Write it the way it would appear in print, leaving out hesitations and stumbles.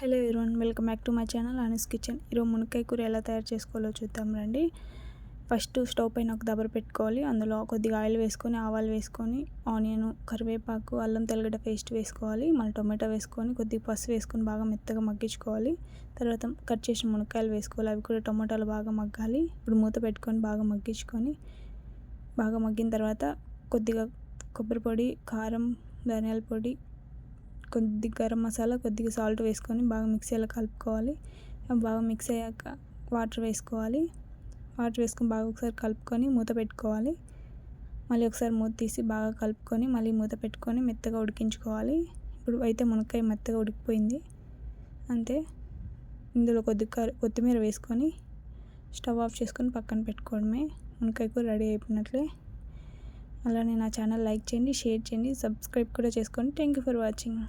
Hello everyone, welcome back to my channel Anu's kitchen. ఈరోజు మునక్కాయ కూర ఎలా తయారు చేసుకోవాలో చూద్దాం రండి. ఫస్ట్ స్టవ్ పైన ఒక దబర పెట్టుకోవాలి. అందులో కొద్దిగా ఆయిల్ వేసుకొని, ఆవాలు వేసుకొని, ఆనియన్, కరివేపాకు, అల్లం తెల్లగడ్డ పేస్ట్ వేసుకోవాలి. మళ్ళీ టొమాటో వేసుకొని, కొద్దిగా పసుపు వేసుకొని బాగా మెత్తగా మగ్గించుకోవాలి. తర్వాత కట్ చేసిన మునక్కాయలు వేసుకోవాలి. అవి కూడా టొమాటోలు బాగా మగ్గాలి. ఇప్పుడు మూత పెట్టుకొని బాగా మగ్గించుకొని, బాగా మగ్గిన తర్వాత కొద్దిగా కొబ్బరి పొడి, కారం, ధనియాల పొడి, కొద్దిగా గరం మసాలా, కొద్దిగా సాల్ట్ వేసుకొని బాగా మిక్సీలో కలుపుకోవాలి. బాగా మిక్స్ అయ్యాక వాటర్ వేసుకోవాలి. వాటర్ వేసుకొని బాగా ఒకసారి కలుపుకొని మూత పెట్టుకోవాలి. మళ్ళీ ఒకసారి మూత తీసి బాగా కలుపుకొని మళ్ళీ మూత పెట్టుకొని మెత్తగా ఉడికించుకోవాలి. ఇప్పుడు అయితే మునక్కాయ మెత్తగా ఉడికిపోయింది. అంతే. ఇందులో కొద్దిగా కొత్తిమీర వేసుకొని స్టవ్ ఆఫ్ చేసుకొని పక్కన పెట్టుకోవడమే. మునక్కాయ కూర రెడీ అయిపోయినట్లే. అలానే నా ఛానల్ లైక్ చేయండి, షేర్ చేయండి, సబ్స్క్రైబ్ కూడా చేసుకోండి. Thank you for watching.